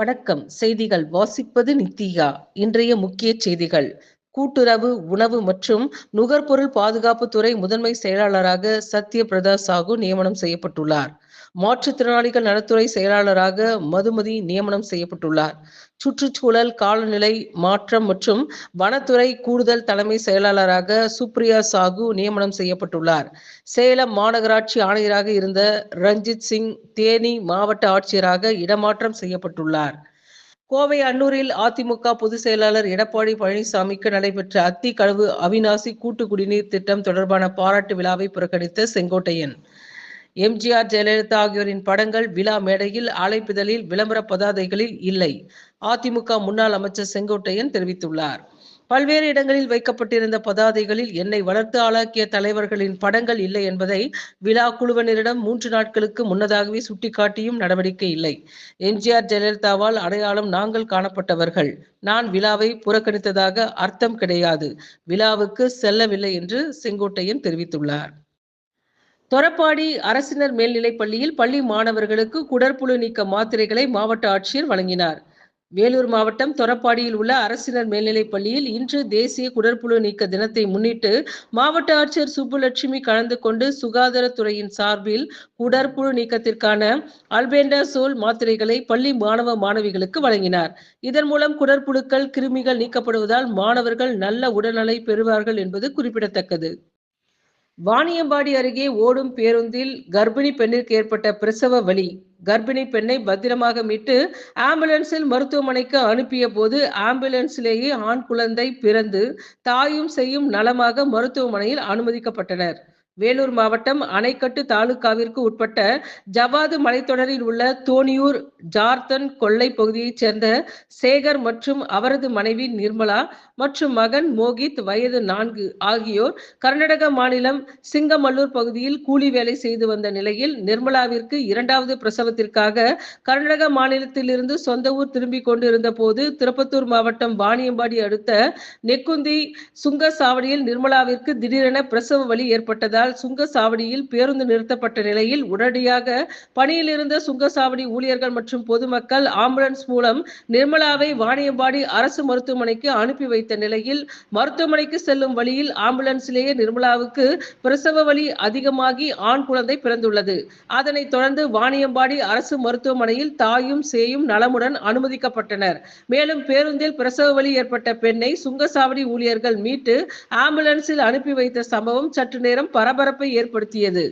வணக்கம். செய்திகள் வாசிப்பது நித்தியா. இன்றைய முக்கிய செய்திகள். கூட்டுறவு, உணவு மற்றும் நுகர்பொருள் பாதுகாப்புத் துறை முதன்மை செயலாளராக சத்யபிரதா சாஹூ நியமனம் செய்யப்பட்டுள்ளார். மாற்றுத்திறனாளிகள் நலத்துறை செயலாளராக மதுமதி நியமனம் செய்யப்பட்டுள்ளார். சுற்றுச்சூழல், காலநிலை மாற்றம் மற்றும் வனத்துறை கூடுதல் தலைமை செயலாளராக சுப்ரியா சாஹூ நியமனம் செய்யப்பட்டுள்ளார். சேலம் மாநகராட்சி ஆணையராக இருந்த ரஞ்சித் சிங் தேனி மாவட்ட ஆட்சியராக இடமாற்றம் செய்யப்பட்டுள்ளார். கோவை அன்னூரில் அதிமுக பொதுச் செயலாளர் எடப்பாடி பழனிசாமிக்கு நடைபெற்ற அத்திக்கடவு அவிநாசி கூட்டு குடிநீர் திட்டம் தொடர்பான பாராட்டு விழாவை புறக்கணித்த செங்கோட்டையன். எம்ஜிஆர், ஜெயலலிதா ஆகியோரின் படங்கள் விழா மேடையில், அழைப்பிதழில், விளம்பர பதாதைகளில் இல்லை. அதிமுக முன்னாள் அமைச்சர் செங்கோட்டையன் தெரிவித்துள்ளார். பல்வேறு இடங்களில் வைக்கப்பட்டிருந்த பதாதைகளில் என்னை வளர்த்து ஆளாக்கிய தலைவர்களின் படங்கள் இல்லை என்பதை விழா குழுவினரிடம் 3 நாட்களுக்கு முன்னதாகவே சுட்டிக்காட்டியும் நடவடிக்கை இல்லை. எம்ஜிஆர், ஜெயலலிதாவால் அடையாளம் நாங்கள் காணப்பட்டவர்கள். நான் விழாவை புறக்கணித்ததாக அர்த்தம் கிடையாது. விழாவுக்கு செல்லவில்லை என்று செங்கோட்டையன் தெரிவித்துள்ளார். தொரப்பாடி அரசினர் மேல்நிலைப் பள்ளியில் பள்ளி மாணவர்களுக்கு குடற்புழு நீக்க மாத்திரைகளை மாவட்ட ஆட்சியர் வழங்கினார். வேலூர் மாவட்டம் தொரப்பாடியில் உள்ள அரசினர் மேல்நிலைப் பள்ளியில் இன்று தேசிய குடற்புழு நீக்க தினத்தை முன்னிட்டு மாவட்ட ஆட்சியர் சுப்புலட்சுமி கலந்து கொண்டு சுகாதாரத்துறையின் சார்பில் குடற்புழு நீக்கத்திற்கான அல்பெண்டசோல் மாத்திரைகளை பள்ளி மாணவ மாணவிகளுக்கு வழங்கினார். இதன் மூலம் குடற்புழுக்கள், கிருமிகள் நீக்கப்படுவதால் மாணவர்கள் நல்ல உடல்நலை பெறுவார்கள் என்பது குறிப்பிடத்தக்கது. வாணியம்பாடி அருகே ஓடும் பேருந்தில் கர்ப்பிணி பெண்ணிற்கு ஏற்பட்ட பிரசவ வலி. கர்ப்பிணி பெண்ணை பத்திரமாக மீட்டு ஆம்புலன்ஸில் மருத்துவமனைக்கு அனுப்பிய போது ஆம்புலன்ஸிலேயே ஆண் குழந்தை பிறந்து தாயும் சேயும் நலமாக மருத்துவமனையில் அனுமதிக்கப்பட்டனர். வேலூர் மாவட்டம் அணைக்கட்டு தாலுகாவிற்கு உட்பட்ட ஜவாது மலைத்தொடரில் உள்ள தோணியூர் ஜார்த்தன் கொள்ளை பகுதியைச் சேர்ந்த சேகர் மற்றும் அவரது மனைவி நிர்மலா மற்றும் மகன் மோகித் வயது 4 ஆகியோர் கர்நாடக மாநிலம் சிங்கமல்லூர் பகுதியில் கூலி வேலை செய்து வந்த நிலையில் நிர்மலாவிற்கு 2வது பிரசவத்திற்காக கர்நாடக மாநிலத்திலிருந்து சொந்த ஊர் திரும்பிக் கொண்டிருந்த போது திருப்பத்தூர் மாவட்டம் வாணியம்பாடி அடுத்த நெக்குந்தி சுங்கசாவடியில் நிர்மலாவிற்கு திடீரென பிரசவ வலி ஏற்பட்டதால் சுங்கசாவடியில் பேருந்து நிறுத்தப்பட்ட நிலையில் உடனடியாக பணியில் இருந்த சுங்கசாவடி ஊழியர்கள் மற்றும் பொதுமக்கள் ஆம்புலன்ஸ் மூலம் நிர்மலாவை வாணியம்பாடி அரசு மருத்துவமனைக்கு அனுப்பி வைத்த நிலையில் மருத்துவமனைக்கு செல்லும் வழியில் ஆம்புலன்ஸிலேயே நிர்மலாவுக்கு பிரசவ வலி அதிகமாகி ஆண் குழந்தை பிறந்துள்ளது. அதனைத் தொடர்ந்து வாணியம்பாடி அரசு மருத்துவமனையில் தாயும் சேயும் நலமுடன் அனுமதிக்கப்பட்டனர். மேலும் பேருந்தில் பிரசவ வலி ஏற்பட்ட பெண்ணை சுங்கசாவடி ஊழியர்கள் மீட்டு ஆம்புலன்ஸில் அனுப்பி வைத்த சம்பவம் சற்று நேரம் பரபரப்பை ஏற்படுத்தியது.